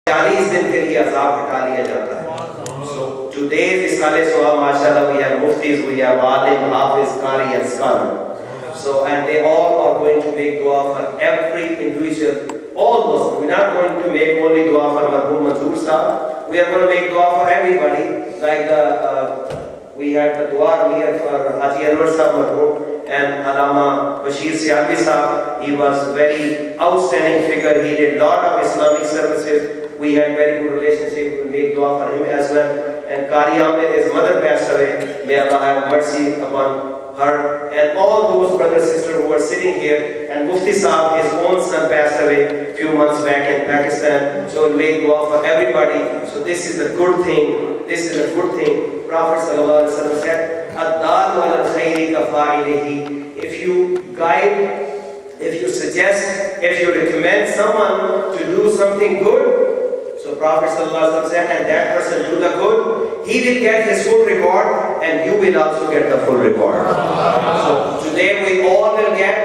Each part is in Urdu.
40 دن کے لیے عذاب ہٹا لیا جاتا ہے. So today's Iskale Soha, mashallah, we have muftis, we have alim, hafiz, qari and scholar. So and they all are going to make dua for every individual, all Muslims. We're not going to make only dua for Marhum Manzoor Sahab. We are going to make dua for everybody. Like we had the dua here for Haji Anwar Sahab Marhum and Allama Bashir Sialvi Sahab. He was very outstanding figure. He did lot of Islamic services. We had very good relationship. We make dua for him as well. And Qari Ahmed, his mother passed away. May Allah have mercy upon her. And all those brothers and sisters who are sitting here. And Mufti Sahab, his own son, passed away a few months back in Pakistan. So we make dua for everybody. So this is a good thing. This is a good thing. Prophet sallallahu alaihi wasallam said, "Ad-dalu ala al-khayri ka-fa'ilihi." If you guide, if you suggest, if you recommend someone to do something good, so Prophet sallallahu alaihi wasallam said, and that person do the good, he will get his full reward, and you will also get the full reward. So today we all will get,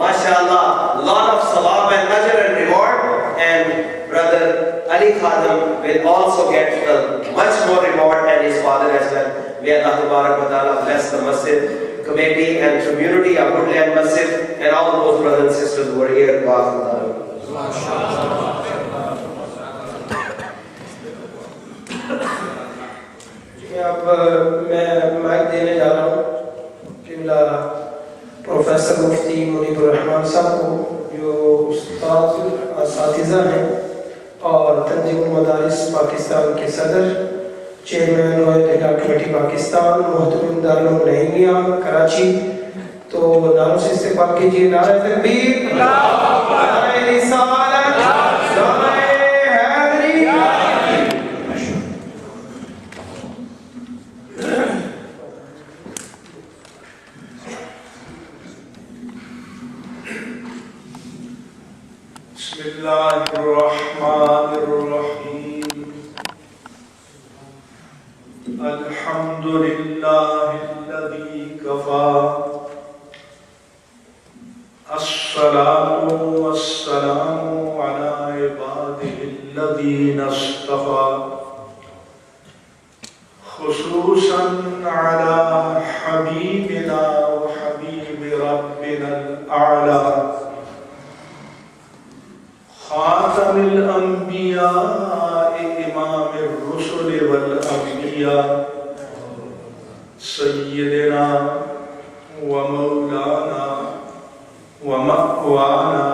mashallah, lot of salab and ajr and reward, and brother Ali Khadam will also get much more reward, and his father as well. May Allah Tabarak wa Ta'ala bless the masjid committee and community of Woodland Masjid and all those brothers and sisters who are here. اب میں مائک دینے جا رہا ہوں قبلہ پروفیسر مفتی منیب الرحمان صاحب کو، جو استاد اساتذہ ہیں اور تنظیم المدارس پاکستان کے صدر، چیئرمین روایت اہل کمیٹی پاکستان، محترم دارالعلوم نعیمیہ کراچی. تو نعروں سے استقبال کیجیے. نعرہ تکبیر، نعرہ رسالت، نعرہ حیدری. بسم اللہ الرحمن الرحیم. الحمد للہ الذی کفا، الصلاة والسلام علی عباده الذین اصطفى، خصوصا علی حبیبنا وحبیب ربنا الاعلی خاتم الانبیاء امام الرسل والانبیاء سیدنا ومولانا ومأوانا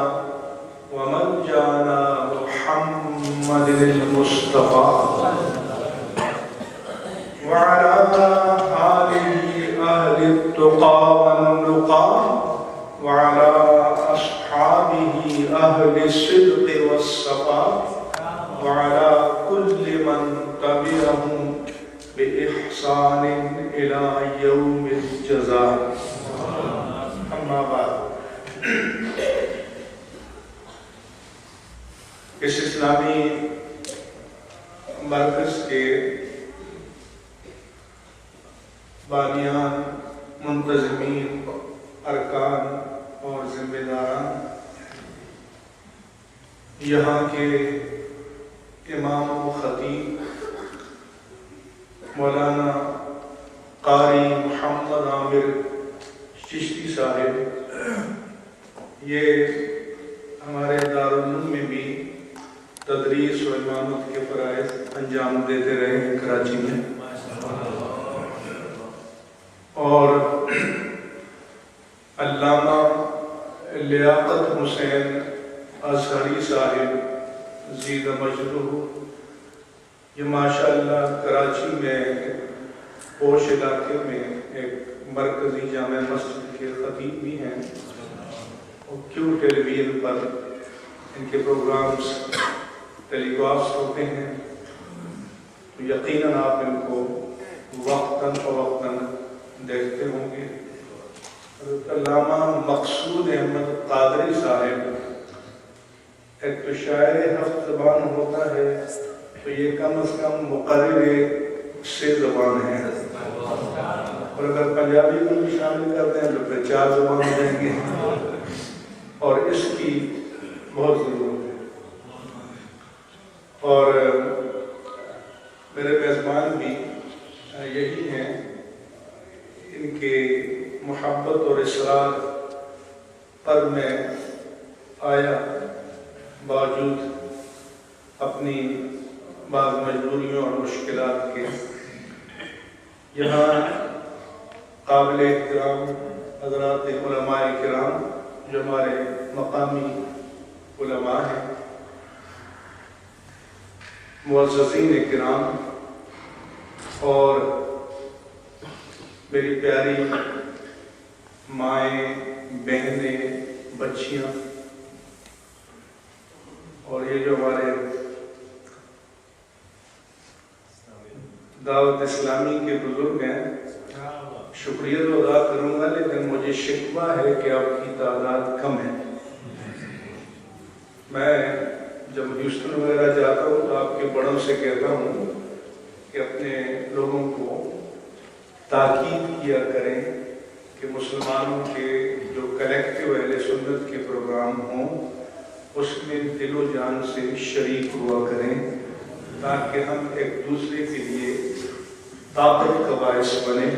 وملجانا محمد المصطفى وعلى آله أهل التقى والنقى وعلى أصحابه أهل الصدق والصفاء وعلى كل من تبعهم بإحسان إلى يوم الجزاء. أما بعد، اس اسلامی مرکز کے بانیان، منتظمین، ارکان اور ذمہ داران، یہاں کے امام و خطیب مولانا قاری محمد عامر چشتی صاحب، یہ ہمارے دارالعلوم میں بھی تدریس و امامت کے فرائض انجام دیتے رہے ہیں کراچی میں، اور علامہ لیاقت حسین ازہری صاحب زید مجدہ، یہ ماشاءاللہ کراچی میں پوش علاقے میں ایک مرکزی جامع مسجد کے خطیب بھی ہیں، اور کیوں ٹیلی ویژن پر ان کے پروگرامز ٹیلی کاسٹ ہوتے ہیں، تو یقیناً آپ ان کو وقتاً فوقتاً دیکھتے ہوں گے. علامہ مقصود احمد قادری صاحب ایک تو شاعر ہفت زبان ہوتا ہے، تو یہ کم از کم مقرر 6 زبان ہیں، اور اگر پنجابی کو بھی شامل کرتے ہیں تو پھر 4 زبان ہو جائیں گے، اور اس کی بہت ضرورت ہے. اور میرے میزبان بھی یہی ہیں. ان کے محبت اور اصرار پر میں آیا، باوجود اپنی بعض مجبوریوں اور مشکلات کے. یہاں قابل احترام حضرات علماء کرام جو ہمارے مقامی علماء ہیں، معززین کرام، اور میری پیاری مائیں، بہنیں، بچیاں، اور یہ جو ہمارے دعوت اسلامی کے بزرگ ہیں، شکریہ تو ادا کروں گا، لیکن مجھے شکوہ ہے کہ آپ کی تعداد کم ہے. میں جب ہیوسٹن وغیرہ جاتا ہوں تو آپ کے بڑوں سے کہتا ہوں کہ اپنے لوگوں کو تاکید کیا کریں کہ مسلمانوں کے جو کلیکٹیو اہل سنت کے پروگرام ہوں اس میں دل و جان سے شریک ہوا کریں، تاکہ ہم ایک دوسرے کے لیے طاقت کا باعث بنے.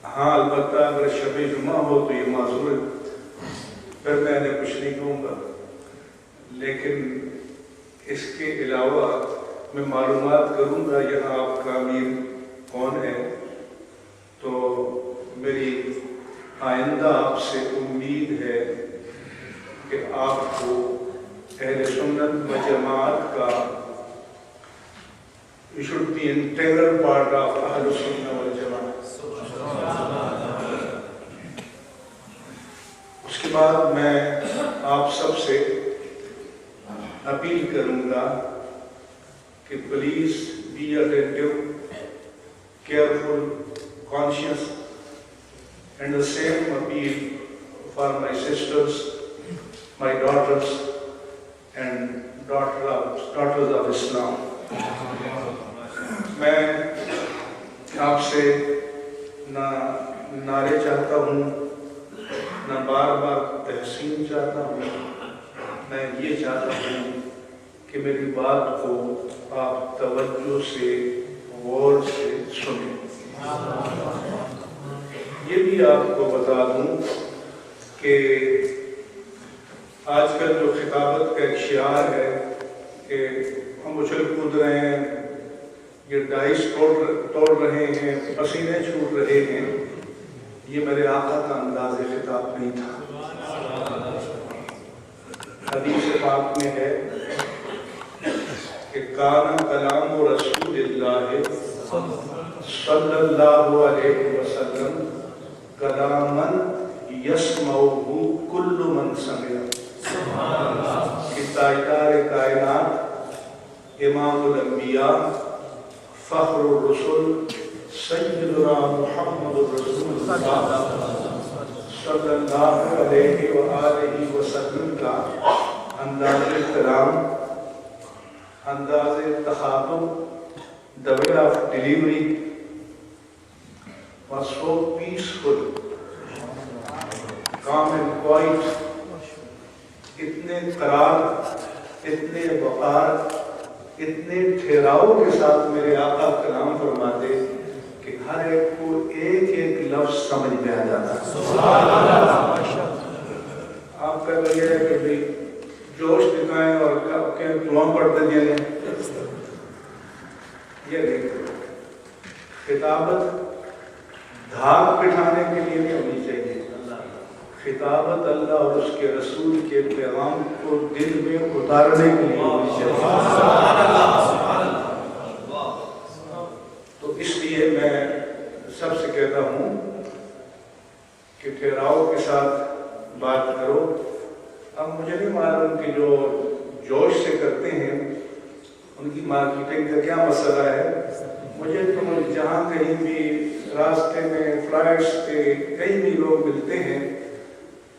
ہاں البتہ اگر شب جمعہ ہو تو یہ معذور ہے، پھر میں نے کچھ نہیں کہوں گا، لیکن اس کے علاوہ میں معلومات کروں گا یہاں آپ کا امیر کون ہے. تو میری آئندہ آپ سے امید ہے کہ آپ کو اہل سنت و جماعت کا you should be an integral part of Ahl Sunnah wal Jama'ah. اس کے بعد میں آپ سب سے اپیل کروں گا کہ please be attentive, careful, conscious, and the same appeal for my sisters, my daughters and daughters of Islam. میں آپ سے نہ نعرے چاہتا ہوں، نہ بار بار تحسین چاہتا ہوں، میں یہ چاہتا ہوں کہ میری بات کو آپ توجہ سے، غور سے سنیں. یہ بھی آپ کو بتا دوں کہ آج کل جو خطابت کا ایک شعار ہے کہ ہم اچھل کود رہے ہیں، یہ ڈائس توڑ رہے ہیں، پسینے چھوٹ رہے ہیں، یہ میرے آقا کا انداز خطاب نہیں تھا. حدیث پاک میں ہے کہ کان کلام رسول اللہ صلی اللہ علیہ وسلم کلامن یسمعہ کل من سمع. کہ تاجدار کائنات، امام الانبیاء، فخر الرسل، سیدنا محمد رسول اللہ صلی اللہ علیہ وآلہ وسلم کا انداز کلام، انداز تخاطب، the way of delivery was so peaceful, calm and quiet. اتنے قرار، اتنے وقار، اتنے ٹھہراؤ کے ساتھ میرے آقا کلام فرماتے کہ ہر ایک کو ایک ایک لفظ سمجھ میں آ جاتا. آپ کا لگے ہے کہ بھی جوش دکھائیں اور دعا پڑھتے دینے، یہ دیکھیں خطابت دھاک بٹھانے کے لیے نہیں ہونی چاہیے. خطابت اللہ اور اس کے رسول کے پیغام کو دل میں اتارنے کے لیے ہونی چاہیے. تو اس لیے میں سب سے کہتا ہوں کہ ٹھہراؤ کے ساتھ بات کرو. اب مجھے نہیں معلوم کہ جو جوش سے کرتے ہیں ان کی مارکیٹنگ کا کیا مسئلہ ہے. مجھے تو جہاں کہیں بھی راستے میں، فلائٹس پہ کہیں بھی لوگ ملتے ہیں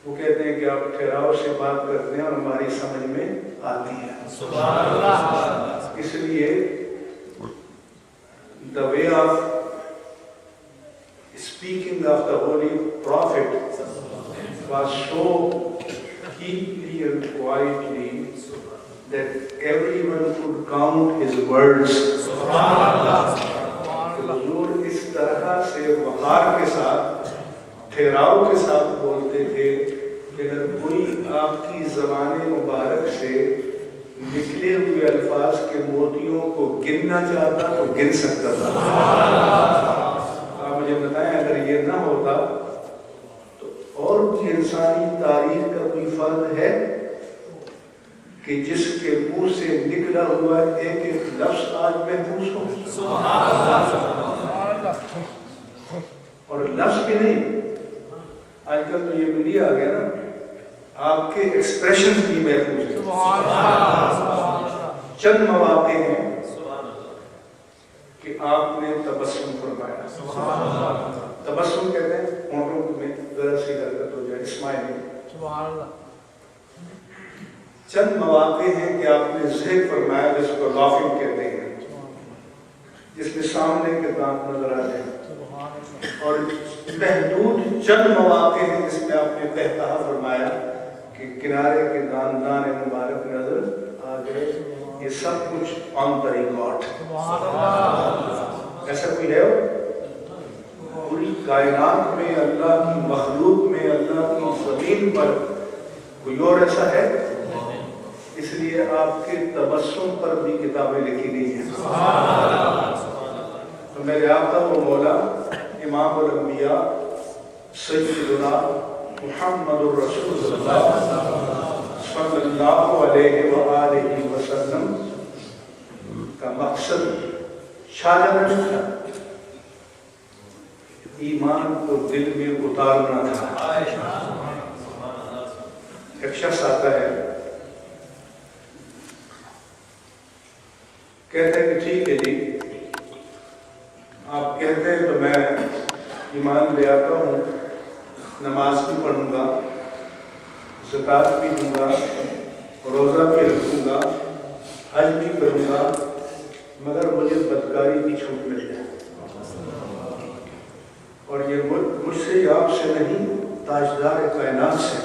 وہ کہتے ہیں کہ آپ ٹھہراؤ سے بات کرتے ہیں اور ہماری سمجھ میں آتی ہے. سبحان اللہ. اس لیے the way of speaking of the Holy Prophet was so deeply and quietly that everyone could count his words. حضور اس طرح سے وقار کے ساتھ ٹھہراؤ کے ساتھ بولتے تھے کہ اگر کوئی آپ کی زبان مبارک سے نکلے ہوئے الفاظ کے موتیوں کو گننا چاہتا تو گن سکتا تھا. آپ مجھے بتائیں اگر یہ نہ ہوتا تو اور بھی انسانی تاریخ کا کوئی فرد ہے کہ جس کے منہ سے نکلا ہوا ایک ایک لفظ آج محفوظ ہو؟ اور لفظ بھی نہیں، آج کل تو یہ میڈیا آ گیا نا، آپ کے ایکسپریشن بھی محفوظ ہیں. چند مواقع ہیں کہ آپ نے تبسم فرمایا. تبسم کہتے ہیں ہونٹوں میں ذرا سی حرکت ہو جائے، اسمائل. چند مواقع ہیں کہ آپ نے ضحک فرمایا جس کو لافنگ کہتے ہیں، جس میں سامنے کے دانت نظر آ جائیں. اور محدود چند مواقع ہیں جس میں آپ نے قہقہا فرمایا کہ کنارے کے داندان مبارک نظر آ گئے. یہ سب کچھ آن دا ریکارڈ. ایسا کوئی ہے؟ پوری کائنات میں، اللہ کی مخلوق میں، اللہ کی زمین پر کوئی اور ایسا ہے؟ اس لیے آپ کے تبسم پر بھی کتابیں لکھی گئی ہیں. تو میرے آقا و مولا امام الانبیاء سیدنا محمد الرسول اللہ صلی اللہ علیہ وآلہ وسلم کا مقصد چھانا نہیں تھا، ایمان کو دل میں اتارنا تھا. ایک شخص آتا ہے کہتے ہیں کہ ٹھیک ہے جی آپ کہتے ہیں تو میں ایمان لے آتا ہوں، نماز بھی پڑھوں گا، زکوٰۃ بھی دوں گا، روزہ بھی رکھوں گا، حج بھی کروں گا، مگر مجھے بدکاری کی چھوٹ مل جائے. اور یہ مجھ سے آپ سے نہیں، تاجدار کائنات سے.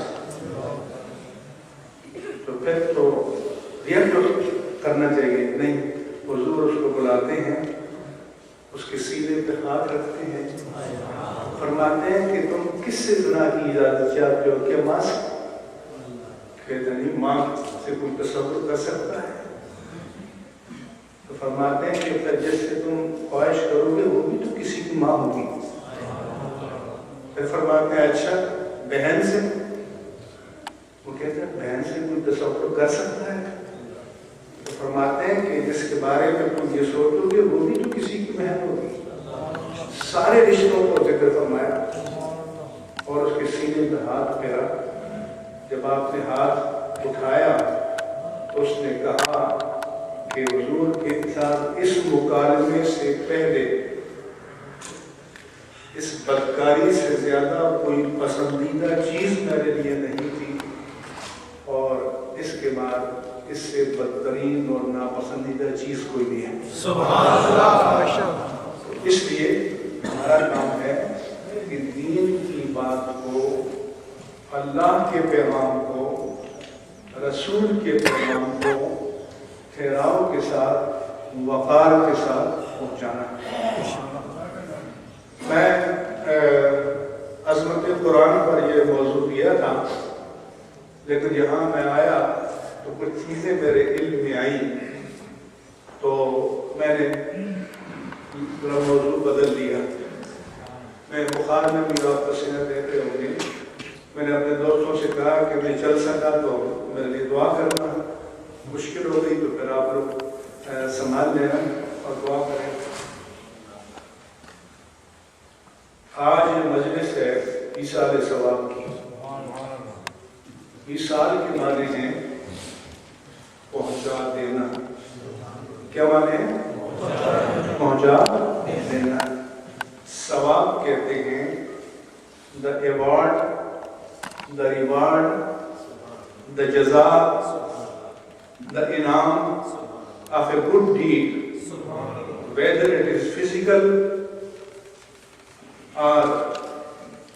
تو پھر تو ریئیکٹ کرنا چاہیے. نہیں، حضور اس کو بلاتے ہیں، اس کے سینے پہ ہاتھ رکھتے ہیں، فرماتے ہیں کہ تم کس سے زنا کی اجازت چاہتے ہو؟ کیا ماں سے؟ کہتے نہیں، ماں سے کوئی تصور کر سکتا ہے؟ تو فرماتے ہیں کہ پھر جس سے تم خواہش کرو گے وہ بھی تو کسی کی ماں ہوگی. پھر فرماتے ہیں اچھا بہن سے؟ وہ کہتے ہیں بہن سے کوئی تصور کر سکتا ہے؟ تو فرماتے ہیں کہ جس کے بارے میں تم یہ سوچو گے وہ بھی تو کسی کی بہن ہوگی. سارے رشتوں کو ذکر فرمایا اور اس کے سینے پہ ہاتھ پھیرا. جب آپ نے ہاتھ اٹھایا تو اس نے کہا کہ حضور کے ساتھ اس مکالمے سے پہلے اس بدکاری سے زیادہ کوئی پسندیدہ چیز میرے لیے نہیں تھی، اور اس کے بعد اس سے بدترین اور ناپسندیدہ چیز کوئی نہیں ہے. سبحان اللہ. اس لیے ہمارا کام ہے کہ دین کی بات کو، اللہ کے پیغام کو، رسول کے پیغام کو ٹھہراؤ کے ساتھ، وقار کے ساتھ پہنچانا. میں عظمت قرآن پر یہ موضوع دیا تھا، لیکن یہاں میں آیا تو کچھ چیزیں میرے علم میں آئیں تو میں نے میرا موضوع بدل دیا. میں بخار میں بھی آپ پسینہ دیتے ہوں گے. میں نے اپنے دوستوں سے کہا کہ میں چل سکا تو میرے لیے دعا کرنا، مشکل ہو گئی تو پھر آپ لوگ سنبھال لینا اور دعا کریں. آج یہ مجلس ہے ایصال ثواب کی. ایصال کے معنی ہیں پہنچا دینا. کیا معنی ہے؟ پہنچا دینا. ثواب کہتے ہیں the award, the reward, the jaza, the inam of a good deed, whether it is physical or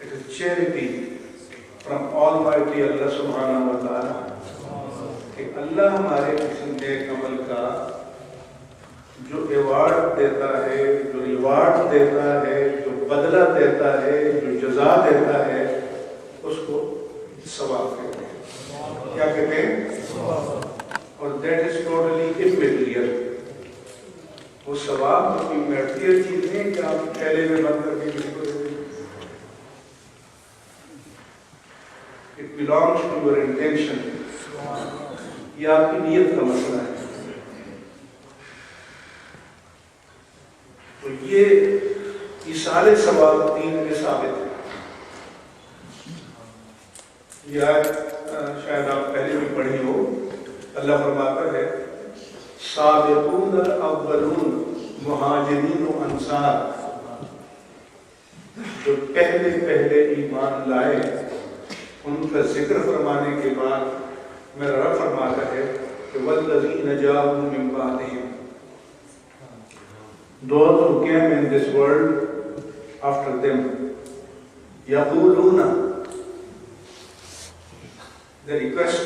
it is charity from Almighty Allah subhanahu wa ta'ala. کہ اللہ ہمارے کسی نیک عمل کا جو ایوارڈ دیتا ہے، جو ریوارڈ دیتا ہے، جو بدلہ دیتا ہے، جو جزا دیتا ہے، اس کو ثواب کہتے ہیں. کیا کہتے ہیں؟ اور دیٹ از ٹوٹلی اممیٹیریل. وہ ثواب کوئی میٹیریل چیز نہیں کہ آپ پہلے میں بند کر کے کسی کو دے دیں. It belongs to your intention. یہ آپ کی نیت کا مسئلہ ہے. تو یہ ایصال ثواب دین میں ثابت ہے. یہ آیت شاید آپ پہلے بھی پڑھی ہو. اللہ فرماتا ہے سابقون الاولون مہاجرین و انصار، جو پہلے ایمان لائے ان کا ذکر فرمانے کے بعد میرا رب فرماتا ہے کہ والذین جاءوا من بعدہم، those who came in this world after them، یقولون، they request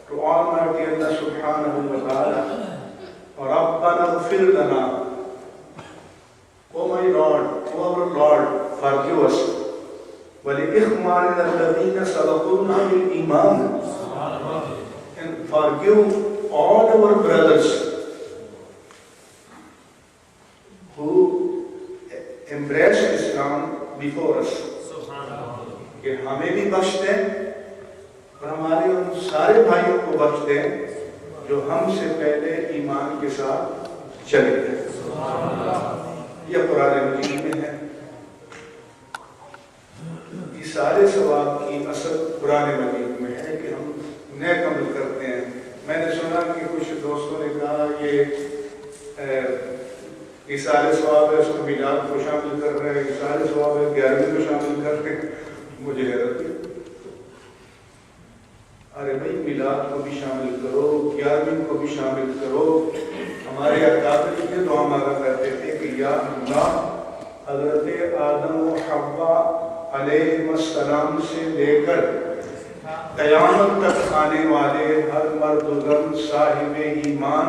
to Almighty Allah subhanahu wa ta'ala, رَبَّنَا اغْفِرْ لَنَا، O my Lord, O our Lord, forgive us. وَلِإِخْوَانِنَا الَّذِينَ سَبَقُونَا بِالْإِيمَانِ، and forgive all our brothers who embraced Islam before us. کہ ہمیں بھی بخش دیں اور ہمارے ان سارے بھائیوں کو بخش دیں جو ہم سے پہلے ایمان کے ساتھ چلے گئے. یہ قرآن مجید میں ہے. یہ سارے ثواب کی اصل قرآن مجید میں ہے کہ ہم نیک عمل کرتے ہیں. میں نے سنا کہ کچھ دوستوں نے کہا یہ ایصال ثواب ہے، اس کو میلاد کو شامل کر رہے ہیں، ایصال ثواب ہے 11ویں کو شامل کر رہے ہیں. مجھے حیرت ہوئی. ارے بھائی میلاد کو بھی شامل کرو، 11ویں کو بھی شامل کرو. ہمارے اکابر یہ دعا مانگا کرتے تھے کہ یا اللہ حضرت آدم و حوا علیہ السلام سے لے کر قیامت تک آنے والے ہر مرد و زن صاحب ایمان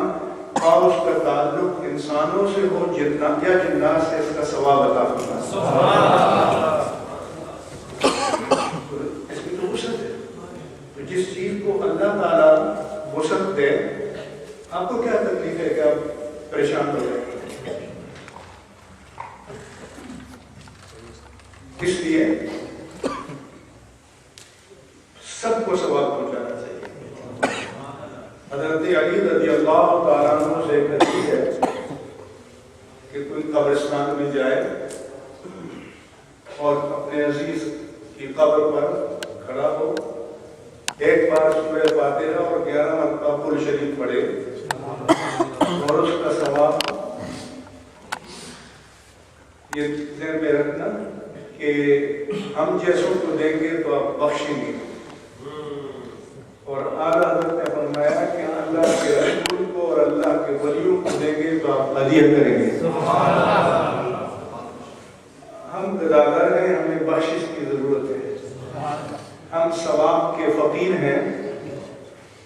اور اس کا تعلق انسانوں سے ہو، جنات یا جنات سے، اس کا ثواب عطا فرما. اس میں تو وسعت ہے. تو جس چیز کو اللہ تعالیٰ وسعت دے، آپ کو کیا تکلیف ہے کہ آپ پریشان ہو جائیں؟ اس لیے سب کو ثواب پہنچانا چاہیے. حضرت علی رضی اللہ تعالیٰ عنہ سے ایک حدیث ہے کہ کوئی قبرستان میں جائے اور اپنے عزیز کی قبر پر کھڑا ہو، ایک بار سورہ فاتحہ اور 11 مرتبہ قل شریف پڑھے اور اس کا ثواب. یہ ذہن میں رکھنا کہ ہم جیسوں کو دیں گے تو آپ بخشیں گے. اور اعلیٰ حضرت نے فرمایا کہ اللہ کے رسول کو اور اللہ کے ولیوں کو دیں گے تو آپ ہدیہ کریں گے. ہم گداگر ہیں، ہمیں بخشش کی ضرورت ہے. ہم ثواب کے فقیر ہیں،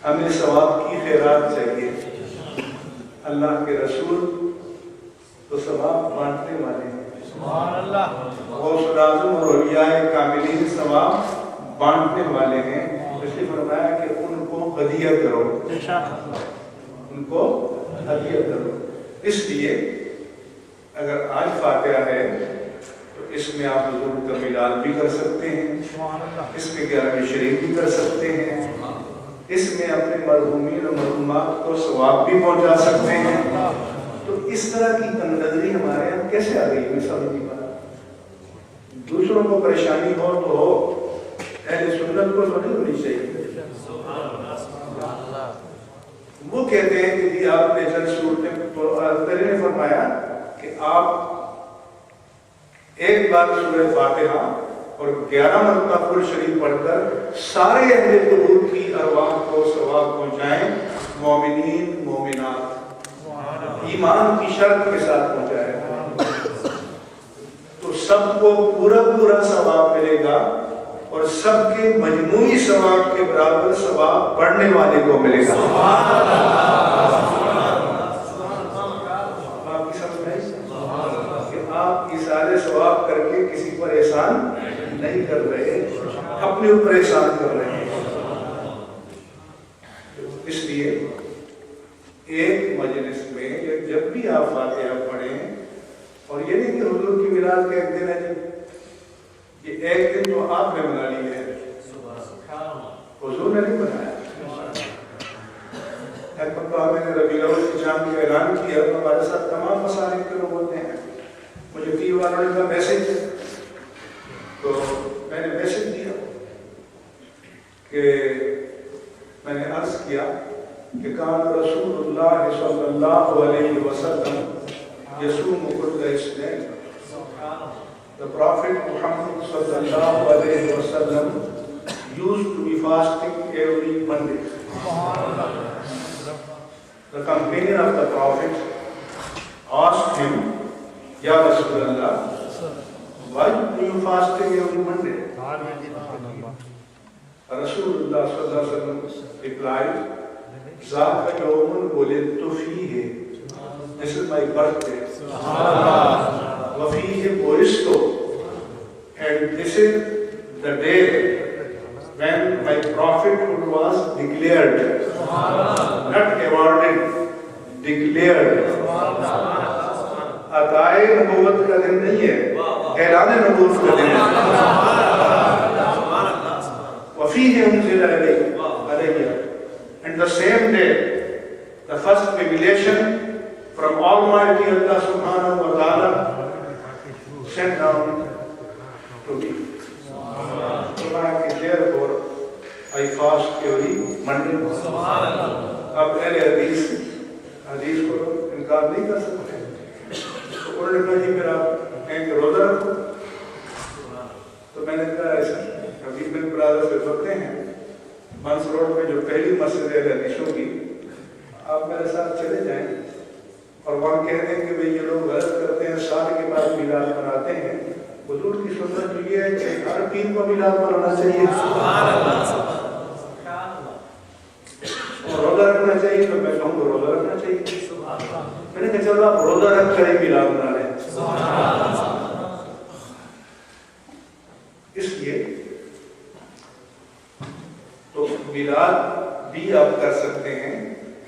ہمیں ثواب کی خیرات چاہیے. اللہ کے رسول تو ثواب بانٹنے والے ہیں. غوث الاعظم اور اولیاء کاملین ثواب بانٹنے والے ہیں. اس لیے فرمایا کہ ان کو ہدیہ کرو، ان کو ہدیہ کرو. اس لیے اگر آج فاتحہ ہے تو اس میں آپ حضور کا میلاد بھی کر سکتے ہیں، اس میں 11ویں شریف بھی کر سکتے ہیں، اس میں اپنے مرحومین اور مرحومات کو ثواب بھی پہنچا سکتے ہیں. تو اس طرح کی تنگی ہمارے یہاں کیسے آ گئی؟ میں سمجھ نہیں پا رہا. دوسروں کو پریشانی ہو تو ہو، اہل سنت کو نہیں ہونی چاہیے. وہ کہتے ہیں کہ جی آپ نے چند صورتیں، تو حضرت نے فرمایا کہ آپ ایک بار سورہ فاتحہ اور 11 مرتبہ قل شریف پڑھ کر سارے اہل قبور کی ارواح کو ثواب پہنچائیں. مومنین مومنات ایمان کی شرط کے ساتھ پہنچائیں تو سب کو پورا ثواب ملے گا. اور سب کے مجموعی ثواب کے برابر ثواب پڑھنے والے کو ملے گا. آپ کی سمجھ میں کہ آپ اثارے ثواب کر کے کسی پر احسان نہیں کر رہے, اپنے اوپر احسان کر رہے ہیں. اس لیے ایک مجلس میں جب بھی آپ فاتحہ پڑھیں, اور یہ نہیں کہ حضور کی میلاد کا ایک دن ہے جی, یہ ایک دن تو آپ نے بنا لی ہے, حضور نے نہیں بنایا. ایک مرتبہ میں نے ربیع الاول کی شام کا اعلان کیا, ہمارے ساتھ تمام مسالک کے لوگ ہوتے ہیں. مجھے 3 والوں کا میسج, تو میں نے میسج دیا کہ میں نے عرض کیا کہ کان رسول اللہ صلی اللہ علیہ وسلم یصوم کل اثنین. The Prophet Muhammad sallallahu alayhi wa sallam used to be fasting every Monday. The companion of the Prophet asked him, Ya Rasulullah, why do you fasting every Monday? Rasulullah sallallahu alayhi wa sallam replied, Zaka yawmun wulidtu fihi. This is my birthday. وَفِيهِ بُعِثْتُ, and this is the day when my prophethood was declared, not awarded, declared. عطائے نبوت کا دن نہیں ہے, اعلان نبوت کا دن ہے. وَفِيهِ أُنزِلَ عَلَيَّ, and the same day the first revelation from Almighty Allah subhanahu wa ta'ala sent down to me. Therefore, I fast every Monday. اب اہل حدیث کو انکار نہیں کر سکتے. تو انہوں نے کہا جی پھر آپ کہیں کہ روزہ رکھو. تو میں نے کہا ایسا حبیب بن برادر سے بڑھتے ہیں منس روڈ میں جو پہلی مسجد ہے حدیثوں کی, آپ میرے ساتھ چلے جائیں اور وہاں کہہ دیں کہ بھئی یہ لوگ غلط کرتے ہیں, سال کے بعد میلاد مناتے ہیں. حضور کی سنت تو یہ ہے کہ ہر پیر کو میلاد منانا چاہیے اور روزہ رکھنا چاہیے. تو میں کہوں گا روزہ رکھنا چاہیے. میں نے کہا چلو آپ روزہ رکھ کر ہی میلاد منا لیں. اس لیے تو میلاد بھی آپ کر سکتے ہیں.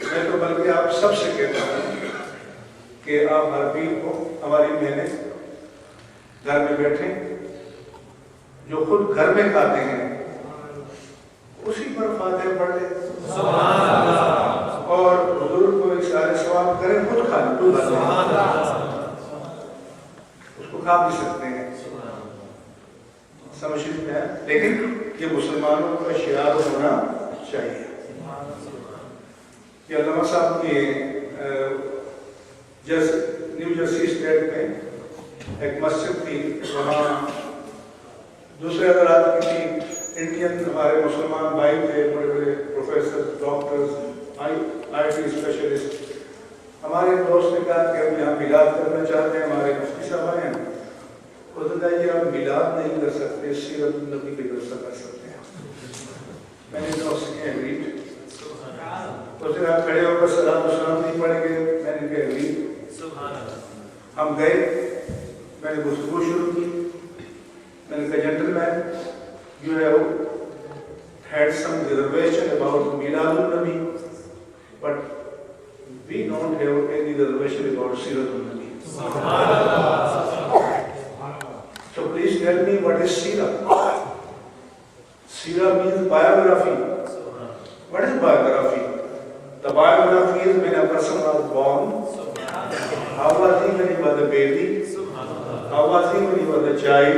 میں تو بلکہ آپ سب سے کہتا ہوں کہ آپ ہر پیر کو ہماری محنت گھر میں بیٹھیں, جو خود گھر میں کھاتے ہیں اسی پر فاتحہ پڑھ لیں اور حضور کو اشارے ثواب کریں. خود کھا لیں, اس کو کھا بھی سکتے ہیں. سمجھ میں ہے, لیکن یہ مسلمانوں کا شعار ہونا چاہیے. یہ علامہ صاحب کی نیو جرسی اسٹیٹ میں ایک مسجد تھی, وہاں دوسرے حضرات کی تھی, انڈین ہمارے مسلمان بھائی تھے, بڑے بڑے professor, doctors, I T specialist. ہمارے دوست نے کہا کہ ہم یہاں میلاد کرنا چاہتے ہیں, ہمارے مفتی صاحب آئے ہیں. وہ تو کہا یہ آپ میلاد نہیں کر سکتے, سیرت النبی کے درس کر سکتے ہیں. میں نے کہا اس کے ایگریڈ. تو پھر آپ کھڑے ہو کر سلام السلام نہیں پڑھیں گے. میں نے کہا ایگریڈ. ہم گئے, میں نے گفتگو شروع کی. میں نے کہا gentleman, you have had some reservation about Milad al-Nabi, but we don't have any reservation about Sirat al-Nabi. So please tell me what is Sirah? Sirah means biography. What is biography? The biography is when a person was born. How was he when he was a baby? How was he when he was a child?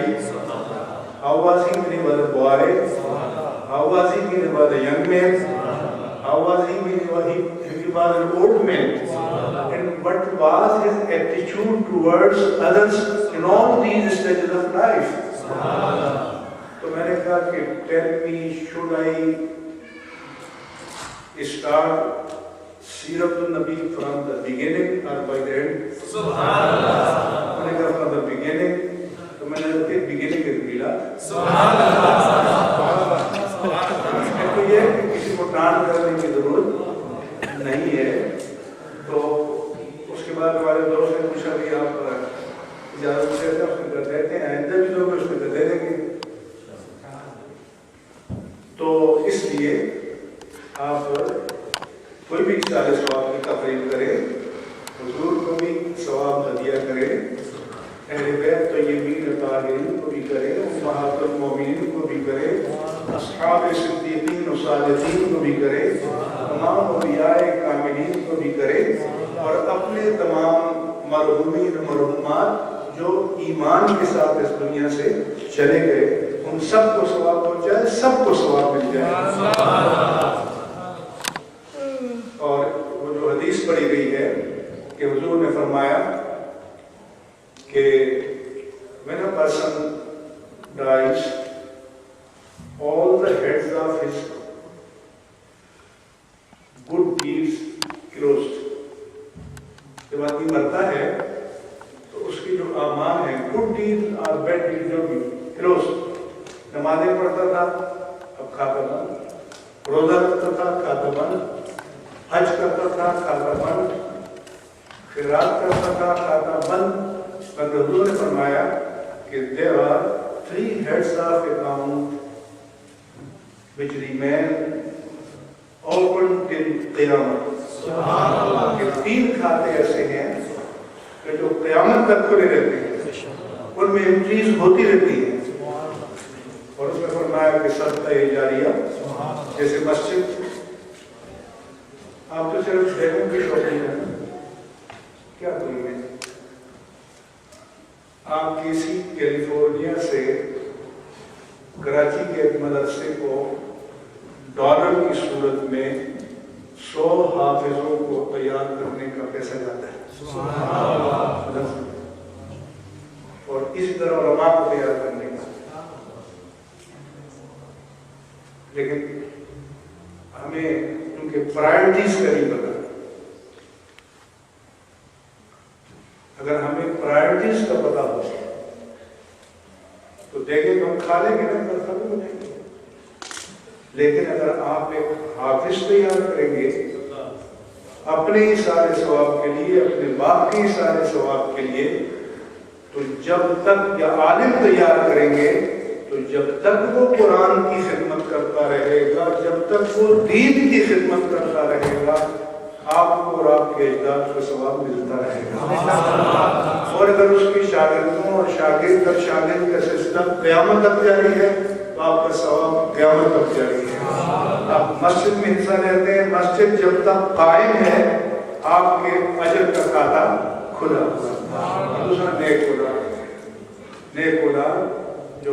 How was he when he was a boy? How was he when he was a young man? How was he when he was an old man? And what was his attitude towards others in all these stages of life? So میں نے کہا کہ tell me, should I start Sirat al-Nabi from the beginning or by the end? میں نے کہا from the beginning. تو میں نے کہا beginning is Milad. شکران کرنے کی ضرورت نہیں ہے. تو اس کے بعد ہمارے دوست نے پوچھا کہ آپ اجازت سے اس میں کر دیتے ہیں, آئندہ بھی لوگ اس میں کر دے دیں گے. تو اس لیے آپ کوئی بھی سارے ثواب کی تقریب کریں, حضور کو بھی ثواب ہدیہ کریں, اہل بیت طیبین طاہرین کو بھی کریں, امہات المومنین کو بھی کریں, اصحاب صدیقین و صالحین کو بھی کریں, تمام اولیاء کاملین کو بھی کریں, اور اپنے تمام مرحومین و مرحومات جو ایمان کے ساتھ اس دنیا سے چلے گئے, ان سب کو ثواب پہنچائے, سب کو ثواب مل جائے. اور وہ جو حدیث پڑھی گئی ہے کہ حضور نے فرمایا کہ when a person dies, all the heads of his good deeds closed. جب آدمی مرتا ہے تو اس کی جو اعمال ہیں, گڈ ڈیڈ اور بیڈ ڈیڈ جو بھی کلوزڈ. نمازیں پڑھتا تھا, اب کھاتا بند. روزہ رکھتا تھا, کھاتا بند. حج کرتا تھا, کھاتا بند. خیرات کرتا تھا, کھاتا بند. مگر حضور نے فرمایا کہ there are 3 heads of account which remain open till قیامت. کہ 3 کھاتے ایسے ہیں کہ جو قیامت تک کھلے رہتے ہیں, ان میں انکریز ہوتی رہتی ہے. اور اس میں فرمایا کہ صدقہ جاریہ, جیسے مسجد. آپ تو صرف بیگم کی شوقین ہیں, کیا کوئی ہے. آپ کسی کیلیفورنیا سے کراچی کے ایک مدرسے کو ڈالر کی صورت میں 100 حافظوں کو تیار کرنے کا پیسہ جاتا ہے, اور اسی طرح علماء کو تیار کرنے کا. لیکن ہمیں ان کے پرائرٹیز کا نہیں پتا. اگر ہمیں پرائرٹیز کا پتا ہو تو دیکھیں تو ہم کھا لیں گے نا, ختم ہو جائیں گے. لیکن اگر آپ ایک حافظ تیار کریں گے اپنے ہی سارے ثواب کے لیے, اپنے باپ کے ہی سارے ثواب کے لیے, تو جب تک, یا عالم تیار کریں گے تو جب تک وہ قرآن کی خدمت کرتا رہے گا, جب تک وہ دین کی خدمت کرتا رہے گا, آپ کو اور آپ کے اجداد کو ثواب ملتا رہے گا. اور اگر اس کی شاگردوں اور شاگرد در شاگرد کا سلسلہ قیامت تک جاری ہے تو آپ کا ثواب قیامت تک جاری ہے. آپ مسجد میں حصہ لیتے ہیں, مسجد جب تک قائم ہے آپ کے اجر کا کھاتا کھلا ہوا. دوسرا نیک اولاد جو